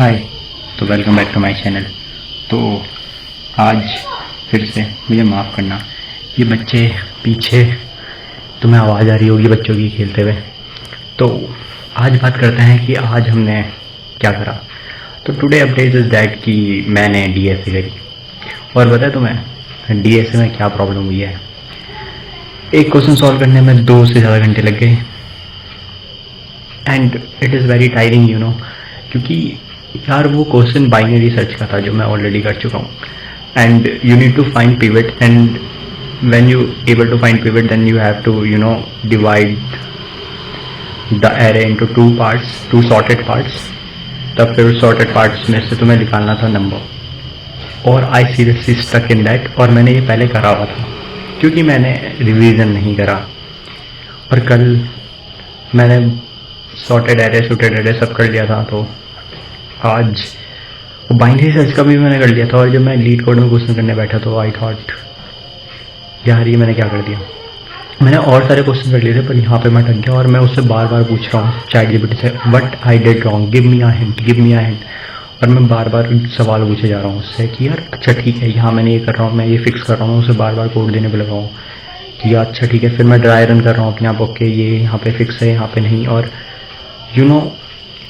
हाय, तो welcome back to my channel. तो आज फिर से मुझे माफ़ करना, ये बच्चे पीछे तुम्हें आवाज़ आ रही होगी बच्चों की खेलते हुए। तो आज बात करते हैं कि आज हमने क्या करा। तो टुडे अपडेट इज़ दैट कि मैंने डीएसए करी, और पता है तुम्हें डीएसए में क्या प्रॉब्लम हुई है। एक क्वेश्चन सॉल्व करने में 2 से ज़्यादा घंटे लग गए, and it is very tiring you know, क्योंकि यार वो क्वेश्चन बाइनरी सर्च का था जो मैं ऑलरेडी कर चुका हूँ, and you need to find pivot, and when you able to find pivot then you have to divide the array into 2 parts, 2 sorted parts. तब फिर सॉर्टेड पार्ट्स में से तुम्हें निकालना था नंबर, और I seriously stuck in that. और मैंने ये पहले करा हुआ था क्योंकि मैंने रिवीजन नहीं करा, और कल मैंने सॉर्टेड एरे शूटेड एरे सब कर लिया था। तो आज बाइनरी सर्च का भी मैंने कर लिया था, और जब मैं लीड कोड में क्वेश्चन करने बैठा तो आई थॉट यार ये मैंने क्या कर दिया। मैंने और सारे क्वेश्चन कर लिए थे, पर यहाँ पे मैं अटक गया, और मैं उससे बार बार पूछ रहा हूँ चैट जीपीटी से what I did wrong, give me a hint, give me a hint. और मैं बार बार सवाल पूछे जा रहा हूँ उससे कि यार अच्छा ठीक है, यहाँ मैंने ये कर रहा हूँ, मैं ये फिक्स कर रहा हूँ, उसे बार बार कोड देने पर लगा हूँ कि यार अच्छा ठीक है। फिर मैं ड्राई रन कर रहा हूँ अपने आप, ओके ये यहाँ पे फिक्स है, यहाँ पे नहीं। और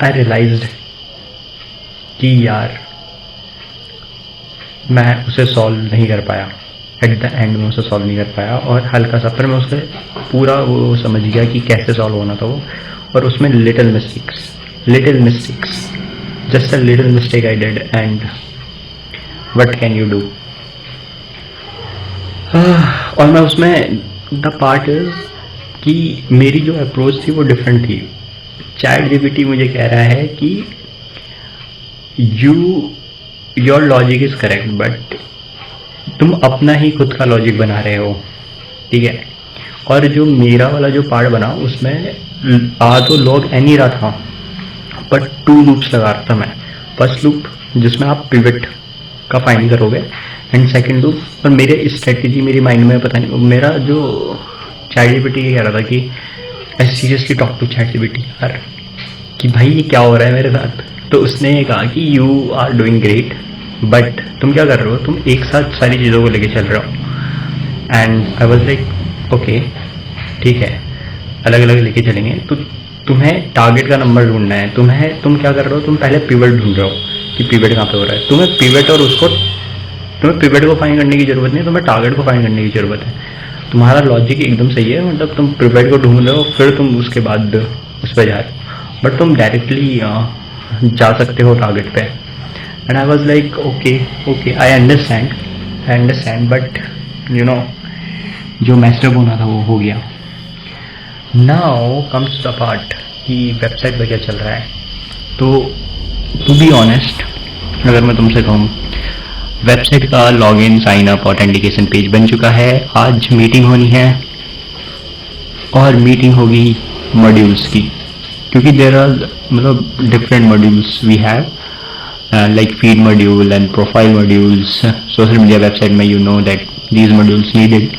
आई रियलाइज्ड कि यार मैं उसे सॉल्व नहीं कर पाया, एट द एंड में उसे सॉल्व नहीं कर पाया। और हल्का सा पर मैं उसे पूरा वो समझ गया कि कैसे सॉल्व होना था वो, और उसमें little mistakes, just a little mistake I did, and what can you do. और मैं उसमें द पार्ट इज कि मेरी जो अप्रोच थी वो डिफरेंट थी। चैट जीपीटी मुझे कह रहा है कि your logic is correct, but तुम अपना ही खुद का लॉजिक बना रहे हो, ठीक है। और जो मेरा वाला जो पार्ट बना उसमें आ तो लॉग एन ही रहा था, बट 2 लूप्स लगा रहा था मैं। फर्स्ट लूप जिसमें आप पिवट का फाइंड करोगे, एंड सेकंड लूप। और मेरे स्ट्रेटेजी मेरी माइंड में पता नहीं, मेरा जो चैट जीपीटी ये कह रहा था कि I seriously talk to chat GPT यार कि भाई ये क्या हो रहा है मेरे साथ। तो उसने ये कहा कि you are doing great, but तुम क्या कर रहे हो, तुम एक साथ सारी चीज़ों को लेके चल रहे हो। And I was like okay ठीक है, अलग अलग लेके चलेंगे। तो तुम्हें टारगेट का नंबर ढूंढना है। तुम क्या कर रहे हो, तुम पहले पिवट ढूंढ रहे हो कि पिवट कहाँ पे हो रहा है। तुम्हें पिवट को फाइंड करने की जरूरत नहीं, तुम्हें टारगेट को फाइंड करने की जरूरत है। तुम्हारा लॉजिक एकदम सही है, मतलब तुम पिवट को ढूंढ रहे हो, फिर तुम उसके बाद उस पर जा रहे हो, बट तुम डायरेक्टली जा सकते हो टारगेट पे। And I was like okay I understand, but जो मैस्टअप होना था वो हो गया। नाउ कम्स द पार्ट कि वेबसाइट पे क्या चल रहा है। तो टू बी ऑनेस्ट, अगर मैं तुमसे कहूँ, वेबसाइट का login, sign up, authentication page बन चुका है। आज मीटिंग होनी है, और मीटिंग होगी मॉड्यूल्स की, क्योंकि देर आर मतलब different modules we have, like feed module and profile modules. Social media website में that these modules needed,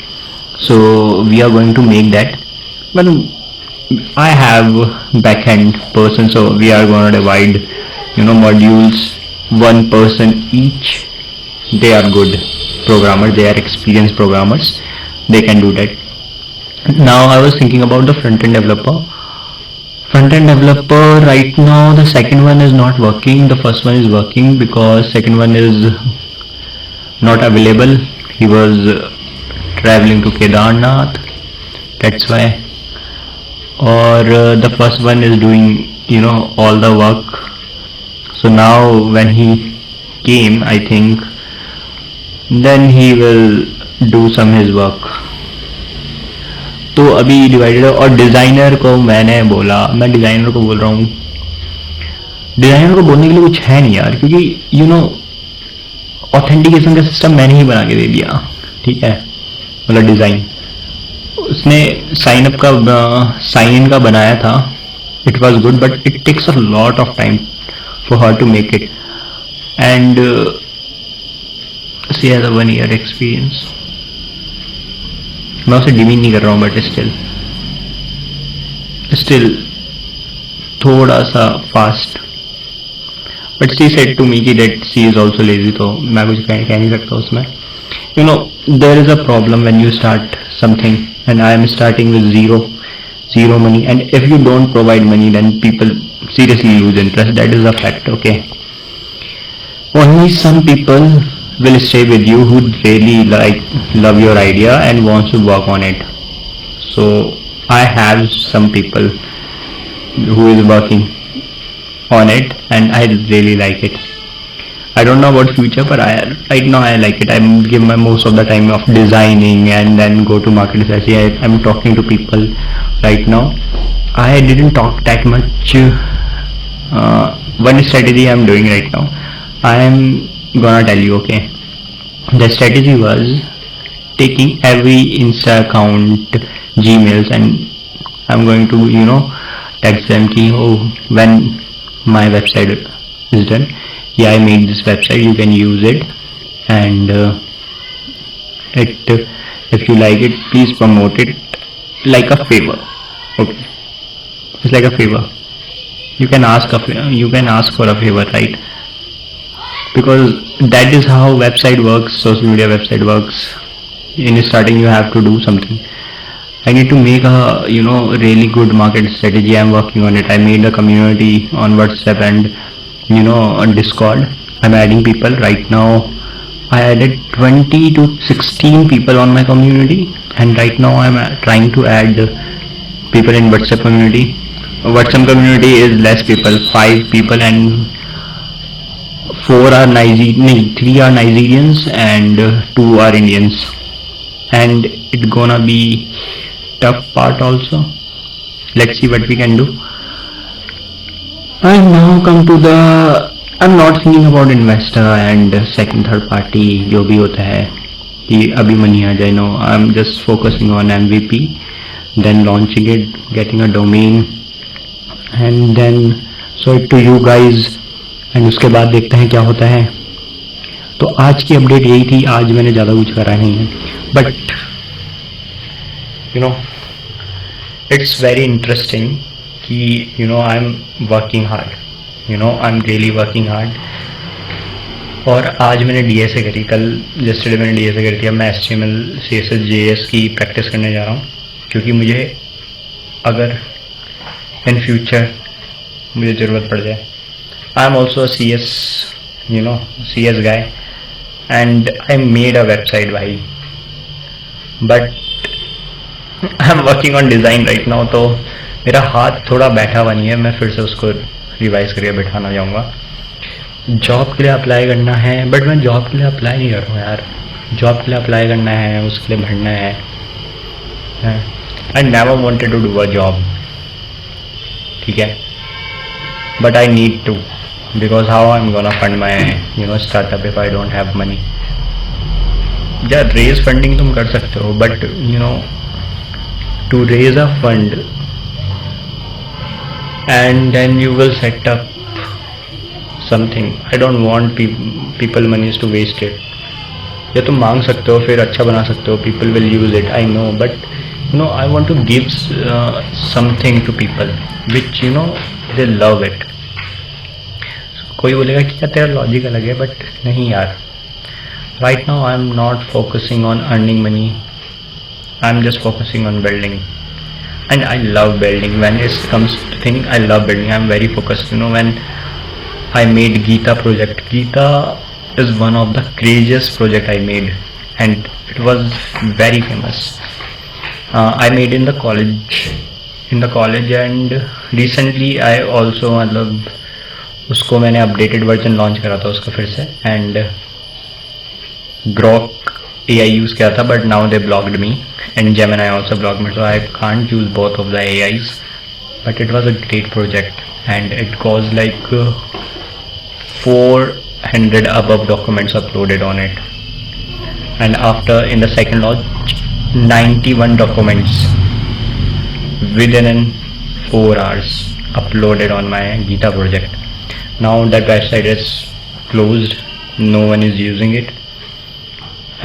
so we are going to make that. Well, I have backend person, so we are going to divide modules, 1 person each. They are good programmers, they are experienced programmers, they can do that. Now I was thinking about the front-end developer right now. The second one is not working, the first one is working, because second one is not available. He was traveling to Kedarnath, that's why. Or the first one is doing all the work. So now when he came, I think then he will do some his work. तो अभी divided है। और designer को मैं designer को बोल रहा हूँ, डिज़ाइनर को बोलने के लिए कुछ है नहीं यार, क्योंकि ऑथेंटिकेशन का सिस्टम मैंने ही बना के दे दिया, ठीक है, मतलब डिज़ाइन। उसने साइन इन का बनाया था, it was good, but it takes a lot of time for her to make it, and she has a 1 year experience. मैं उसे डिमीन नहीं कर रहा हूँ, बट स्टिल थोड़ा सा fast, but she said to me कि that she is also lazy, तो मैं कुछ कह नहीं सकता उसमें. You know, there is a problem when you start something, and I am starting with zero money, and if you don't provide money, then people seriously lose interest. That is a fact. Okay, only some people will stay with you who really love your idea and wants to work on it. So I have some people who is working on it, and I really like it. I don't know about future, but right now I like it. I'm give my most of the time of designing and then go to market research. I'm talking to people right now. I didn't talk that much. One strategy I'm doing right now. I am gonna tell you. Okay, the strategy was taking every Insta account, Gmails, and I'm going to text them ki, oh, when my website is done, yeah, I made this website, you can use it, and if you like it, please promote it like a favor. Okay, it's like a favor. You can ask for a favor, right? Because that is how website works, social media website works. In starting, you have to do something. I need to make a really good market strategy. I'm working on it. I made a community on WhatsApp and on Discord. I'm adding people right now. I added 20 to 16 people on my community, and right now I'm trying to add people in WhatsApp community. WhatsApp community is less people, 5 people, and 3 are Nigerians and 2 are Indians, and it's gonna be tough part also. Let's see what we can do. And now come to the, I'm not thinking about investor and second third party जो भी होता है कि अभी money आ जाए. No, I'm just focusing on MVP, then launching it, getting a domain, and then show it to you guys, and उसके बाद देखते हैं क्या होता है. तो आज की अपडेट यही थी. आज मैंने ज़्यादा कुछ करा नहीं है, but it's very interesting कि I'm working hard, I'm really working hard. और आज मैंने DSA करी, कल yesterday मैंने DSA करी थी. अब मैं HTML CSS JS की प्रैक्टिस करने जा रहा हूँ, क्योंकि मुझे अगर इन फ्यूचर मुझे ज़रूरत पड़ जाए. I am also CS guy, and I made a website भाई, but I'm working on design right now. तो मेरा हाथ थोड़ा बैठा हुआ नहीं है. मैं फिर से उसको रिवाइज करके बैठाना चाहूँगा. जॉब के लिए अप्लाई करना है, बट मैं जॉब के लिए अप्लाई नहीं कर रहा हूँ यार. जॉब के लिए अप्लाई करना है, उसके लिए भरना है. I never wanted to do a job, ठीक है, but I need to, because how I am gonna fund my startup if I don't have money. या रेज फंडिंग तुम कर सकते हो, but to raise a fund and then you will set up something. I don't want people money to waste it. या तुम मांग सकते हो, फिर अच्छा बना सकते हो, people will use it, I know, but I want to give something to people which they love it. कोई बोलेगा कि क्या तेरा लॉजिक अलग है, बट नहीं यार. Right now I am not focusing on earning money. I am just focusing on building. And I love building. When it comes to thing, I love building. I'm very focused. When I made Geeta project, Geeta is one of the craziest project I made, and it was very famous. I made in the college, and recently I also मतलब उसको मैंने updated version launch करा था उसका फिर से, and Grok AI use किया था, but now they blocked me, and Gemini also blocked me, so I can't use both of the AIs. But it was a great project, and it caused like 400 above documents uploaded on it, and after in the second launch 91 documents within 4 hours uploaded on my Geeta project. Now that website is closed, no one is using it,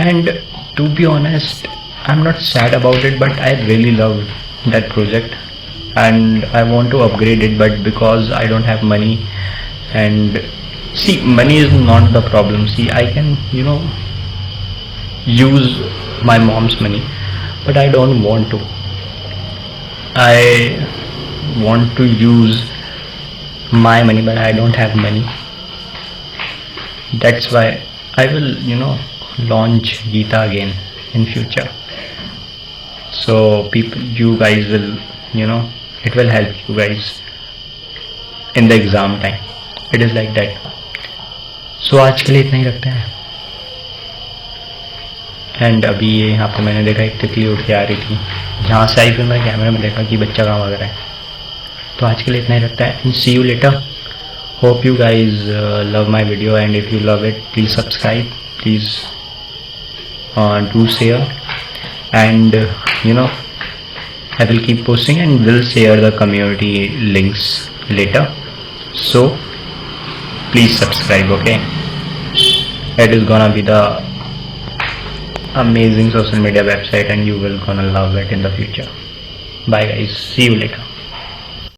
and to be honest, I'm not sad about it, but I really love that project and I want to upgrade it, but because I don't have money and See, money is not the problem. See, I can, use my mom's money, but I don't want to. I want to use my money, but I don't have money. That's why I will, launch Geeta again in future. So people, you guys will, it will help you guys in the exam time. It is like that. So आज के लिए इतना ही रखते हैं. And अभी ये यहाँ पे मैंने देखा एक तितली उठ के आ रही थी. यहाँ से आई फिर मैं कैमरे में देखा कि बच्चा कहाँ भाग रहा है. तो आज के लिए इतना ही रखता है. And see you later. Hope you guys love my video, and if you love it, please subscribe, please do share, and I will keep posting and will share the community links later, so please subscribe. Okay, it is gonna be the amazing social media website and you will gonna love it in the future. Bye guys, see you later.